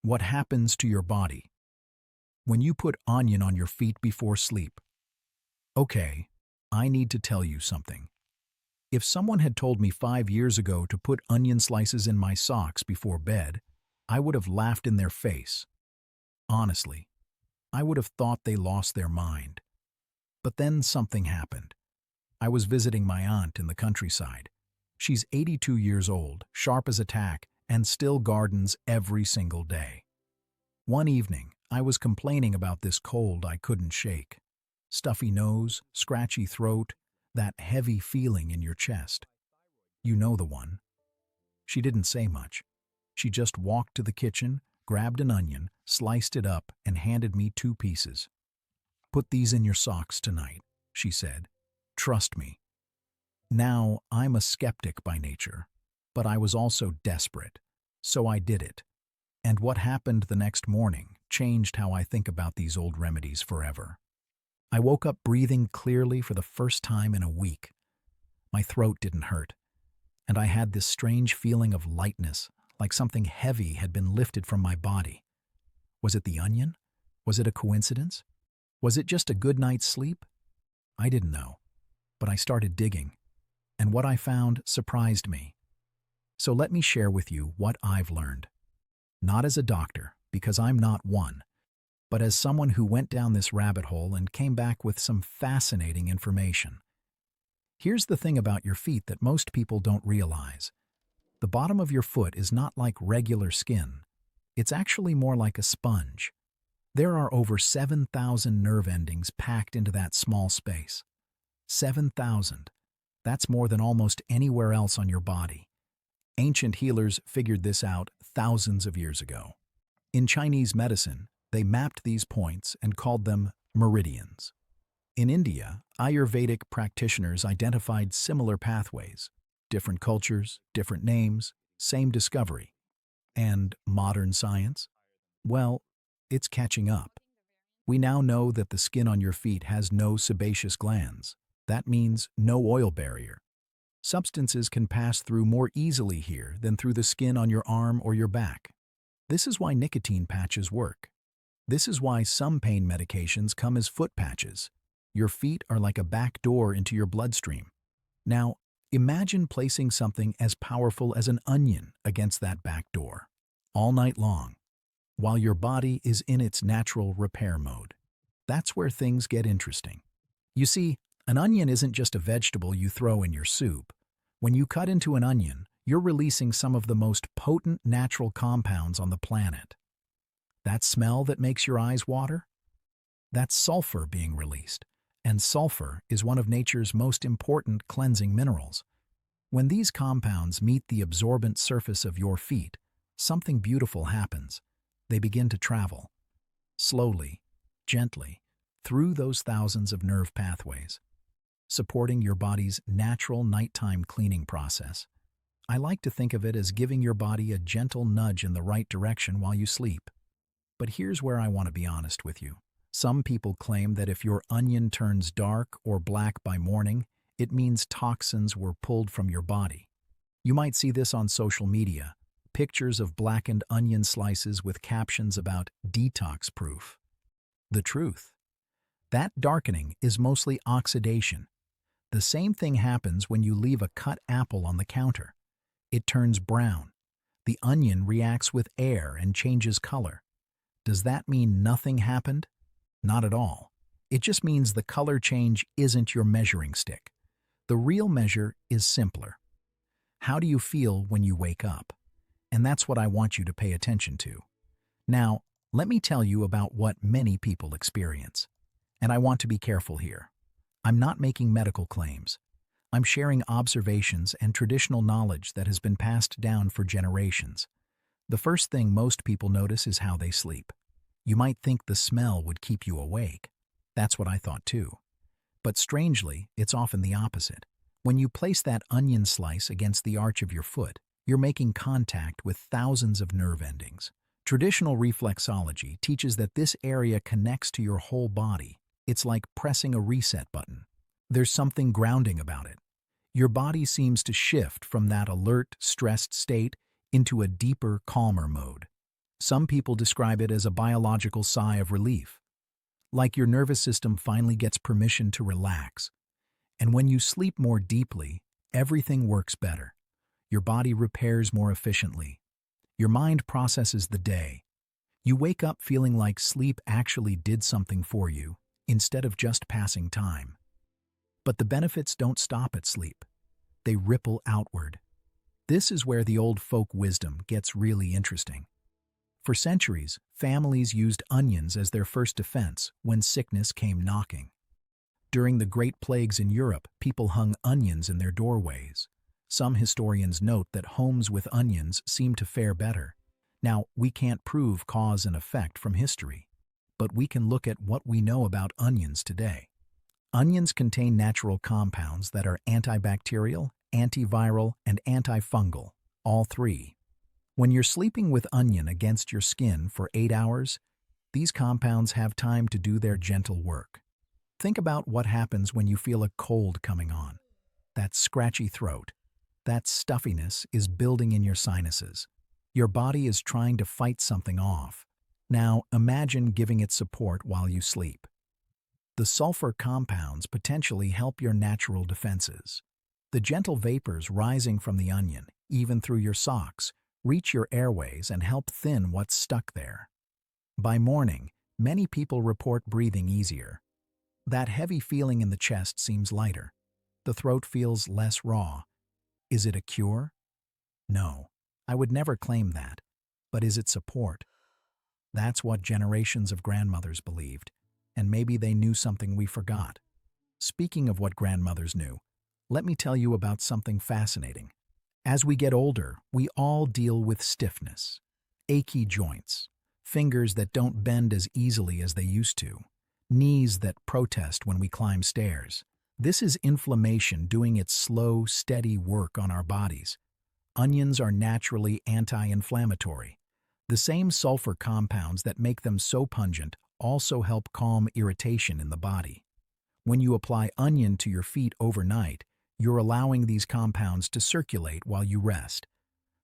What happens to your body when you put onion on your feet before sleep? Okay, I need to tell you something. If someone had told me 5 years ago to put onion slices in my socks before bed, I would have laughed in their face. Honestly, I would have thought they lost their mind. But then something happened. I was visiting my aunt in the countryside. She's 82 years old, sharp as a tack, and still gardens every single day. One evening, I was complaining about this cold I couldn't shake. Stuffy nose, scratchy throat, that heavy feeling in your chest. You know the one. She didn't say much. She just walked to the kitchen, grabbed an onion, sliced it up, and handed me 2 pieces. "Put these in your socks tonight," she said. "Trust me." Now, I'm a skeptic by nature, but I was also desperate, so I did it. And what happened the next morning changed how I think about these old remedies forever. I woke up breathing clearly for the first time in a week. My throat didn't hurt, and I had this strange feeling of lightness, like something heavy had been lifted from my body. Was it the onion? Was it a coincidence? Was it just a good night's sleep? I didn't know, but I started digging, and what I found surprised me. So let me share with you what I've learned. Not as a doctor, because I'm not one, but as someone who went down this rabbit hole and came back with some fascinating information. Here's the thing about your feet that most people don't realize. The bottom of your foot is not like regular skin. It's actually more like a sponge. There are over 7,000 nerve endings packed into that small space. 7,000. That's more than almost anywhere else on your body. Ancient healers figured this out thousands of years ago. In Chinese medicine, they mapped these points and called them meridians. In India, Ayurvedic practitioners identified similar pathways. Different cultures, different names, same discovery. And modern science? Well, it's catching up. We now know that the skin on your feet has no sebaceous glands. That means no oil barrier. Substances can pass through more easily here than through the skin on your arm or your back. This is why nicotine patches work. This is why some pain medications come as foot patches. Your feet are like a back door into your bloodstream. Now, imagine placing something as powerful as an onion against that back door, all night long, while your body is in its natural repair mode. That's where things get interesting. You see, an onion isn't just a vegetable you throw in your soup. When you cut into an onion, you're releasing some of the most potent natural compounds on the planet. That smell that makes your eyes water? That's sulfur being released, and sulfur is one of nature's most important cleansing minerals. When these compounds meet the absorbent surface of your feet, something beautiful happens. They begin to travel, slowly, gently, through those thousands of nerve pathways, supporting your body's natural nighttime cleaning process. I like to think of it as giving your body a gentle nudge in the right direction while you sleep. But here's where I want to be honest with you. Some people claim that if your onion turns dark or black by morning, it means toxins were pulled from your body. You might see this on social media, pictures of blackened onion slices with captions about detox proof. The truth: that darkening is mostly oxidation. The same thing happens when you leave a cut apple on the counter. It turns brown. The onion reacts with air and changes color. Does that mean nothing happened? Not at all. It just means the color change isn't your measuring stick. The real measure is simpler. How do you feel when you wake up? And that's what I want you to pay attention to. Now, let me tell you about what many people experience. And I want to be careful here. I'm not making medical claims. I'm sharing observations and traditional knowledge that has been passed down for generations. The first thing most people notice is how they sleep. You might think the smell would keep you awake. That's what I thought too. But strangely, it's often the opposite. When you place that onion slice against the arch of your foot, you're making contact with thousands of nerve endings. Traditional reflexology teaches that this area connects to your whole body. It's like pressing a reset button. There's something grounding about it. Your body seems to shift from that alert, stressed state into a deeper, calmer mode. Some people describe it as a biological sigh of relief, like your nervous system finally gets permission to relax. And when you sleep more deeply, everything works better. Your body repairs more efficiently. Your mind processes the day. You wake up feeling like sleep actually did something for you, instead of just passing time. But the benefits don't stop at sleep. They ripple outward. This is where the old folk wisdom gets really interesting. For centuries, families used onions as their first defense when sickness came knocking. During the Great Plagues in Europe, people hung onions in their doorways. Some historians note that homes with onions seem to fare better. Now, we can't prove cause and effect from history, but we can look at what we know about onions today. Onions contain natural compounds that are antibacterial, antiviral, and antifungal, all three. When you're sleeping with onion against your skin for 8 hours, these compounds have time to do their gentle work. Think about what happens when you feel a cold coming on. That scratchy throat, that stuffiness is building in your sinuses. Your body is trying to fight something off. Now, imagine giving it support while you sleep. The sulfur compounds potentially help your natural defenses. The gentle vapors rising from the onion, even through your socks, reach your airways and help thin what's stuck there. By morning, many people report breathing easier. That heavy feeling in the chest seems lighter. The throat feels less raw. Is it a cure? No, I would never claim that. But is it support? That's what generations of grandmothers believed, and maybe they knew something we forgot. Speaking of what grandmothers knew, let me tell you about something fascinating. As we get older, we all deal with stiffness, achy joints, fingers that don't bend as easily as they used to, knees that protest when we climb stairs. This is inflammation doing its slow, steady work on our bodies. Onions are naturally anti-inflammatory. The same sulfur compounds that make them so pungent also help calm irritation in the body. When you apply onion to your feet overnight, you're allowing these compounds to circulate while you rest.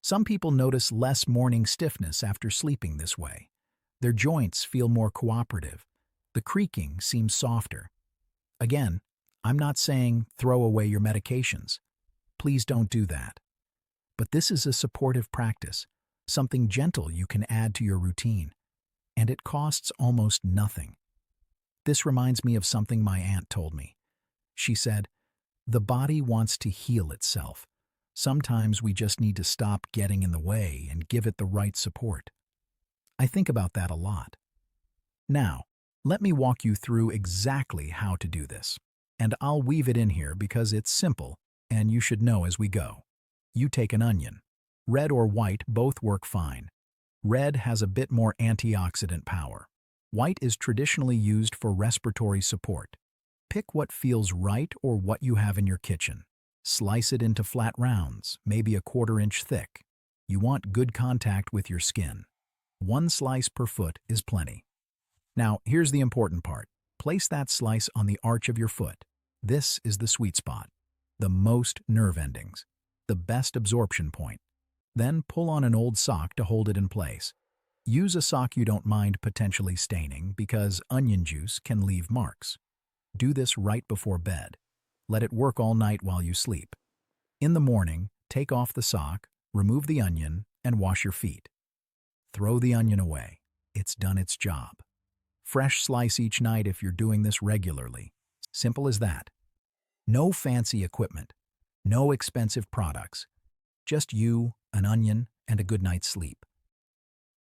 Some people notice less morning stiffness after sleeping this way. Their joints feel more cooperative. The creaking seems softer. Again, I'm not saying throw away your medications. Please don't do that. But this is a supportive practice, something gentle you can add to your routine. And it costs almost nothing. This reminds me of something my aunt told me. She said, "The body wants to heal itself. Sometimes we just need to stop getting in the way and give it the right support." I think about that a lot. Now, let me walk you through exactly how to do this. And I'll weave it in here because it's simple, and you should know as we go. You take an onion. Red or white both work fine. Red has a bit more antioxidant power. White is traditionally used for respiratory support. Pick what feels right or what you have in your kitchen. Slice it into flat rounds, maybe 1/4 inch thick. You want good contact with your skin. 1 slice per foot is plenty. Now, here's the important part. Place that slice on the arch of your foot. This is the sweet spot, the most nerve endings, the best absorption point. Then pull on an old sock to hold it in place. Use a sock you don't mind potentially staining because onion juice can leave marks. Do this right before bed. Let it work all night while you sleep. In the morning, take off the sock, remove the onion, and wash your feet. Throw the onion away. It's done its job. Fresh slice each night if you're doing this regularly. Simple as that. No fancy equipment. No expensive products. Just you, an onion, and a good night's sleep.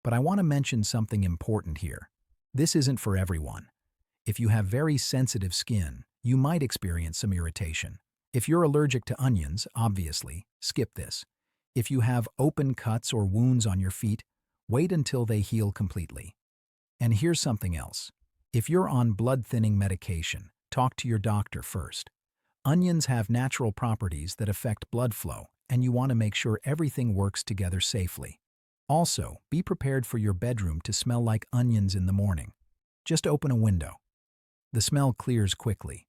But I want to mention something important here. This isn't for everyone. If you have very sensitive skin, you might experience some irritation. If you're allergic to onions, obviously, skip this. If you have open cuts or wounds on your feet, wait until they heal completely. And here's something else. If you're on blood-thinning medication, talk to your doctor first. Onions have natural properties that affect blood flow, and you want to make sure everything works together safely. Also, be prepared for your bedroom to smell like onions in the morning. Just open a window. The smell clears quickly.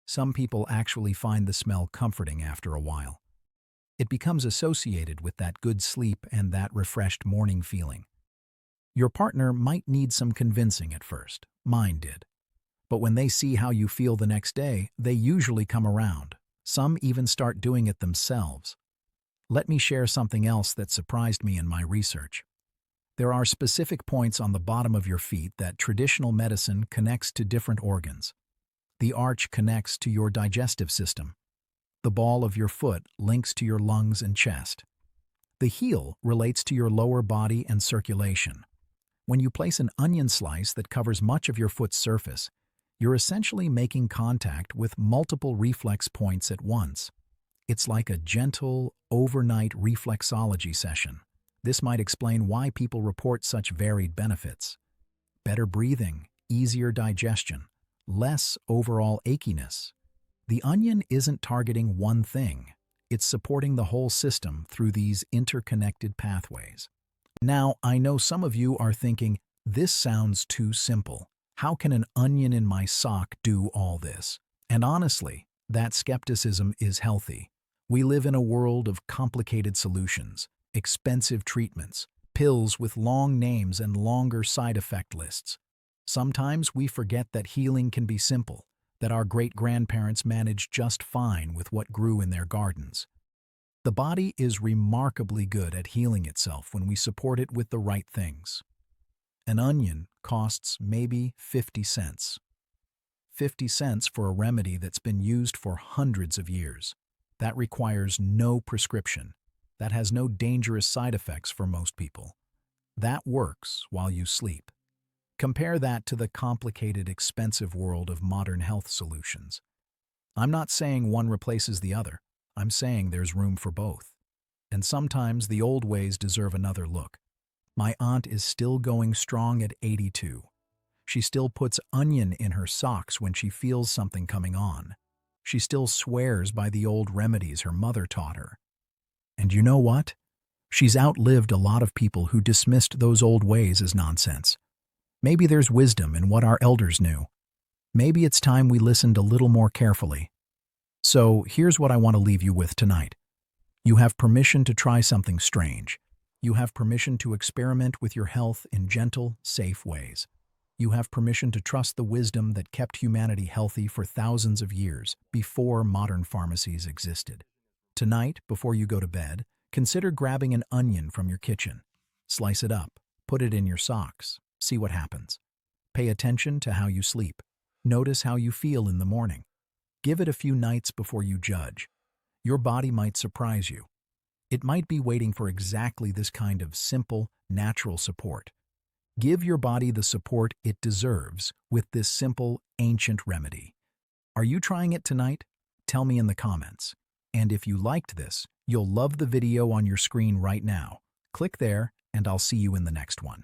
Some people actually find the smell comforting after a while. It becomes associated with that good sleep and that refreshed morning feeling. Your partner might need some convincing at first. Mine did. But when they see how you feel the next day, they usually come around. Some even start doing it themselves. Let me share something else that surprised me in my research. There are specific points on the bottom of your feet that traditional medicine connects to different organs. The arch connects to your digestive system. The ball of your foot links to your lungs and chest. The heel relates to your lower body and circulation. When you place an onion slice that covers much of your foot's surface, you're essentially making contact with multiple reflex points at once. It's like a gentle, overnight reflexology session. This might explain why people report such varied benefits. Better breathing, easier digestion, less overall achiness. The onion isn't targeting one thing. It's supporting the whole system through these interconnected pathways. Now, I know some of you are thinking, this sounds too simple. How can an onion in my sock do all this? And honestly, that skepticism is healthy. We live in a world of complicated solutions, expensive treatments, pills with long names and longer side effect lists. Sometimes we forget that healing can be simple, that our great-grandparents managed just fine with what grew in their gardens. The body is remarkably good at healing itself when we support it with the right things. An onion costs maybe 50 cents. 50 cents for a remedy that's been used for hundreds of years. That requires no prescription. That has no dangerous side effects for most people. That works while you sleep. Compare that to the complicated, expensive world of modern health solutions. I'm not saying one replaces the other. I'm saying there's room for both. And sometimes the old ways deserve another look. My aunt is still going strong at 82. She still puts onion in her socks when she feels something coming on. She still swears by the old remedies her mother taught her. And you know what? She's outlived a lot of people who dismissed those old ways as nonsense. Maybe there's wisdom in what our elders knew. Maybe it's time we listened a little more carefully. So here's what I want to leave you with tonight. You have permission to try something strange. You have permission to experiment with your health in gentle, safe ways. You have permission to trust the wisdom that kept humanity healthy for thousands of years before modern pharmacies existed. Tonight, before you go to bed, consider grabbing an onion from your kitchen. Slice it up, put it in your socks, see what happens. Pay attention to how you sleep. Notice how you feel in the morning. Give it a few nights before you judge. Your body might surprise you. It might be waiting for exactly this kind of simple, natural support. Give your body the support it deserves with this simple, ancient remedy. Are you trying it tonight? Tell me in the comments. And if you liked this, you'll love the video on your screen right now. Click there, and I'll see you in the next one.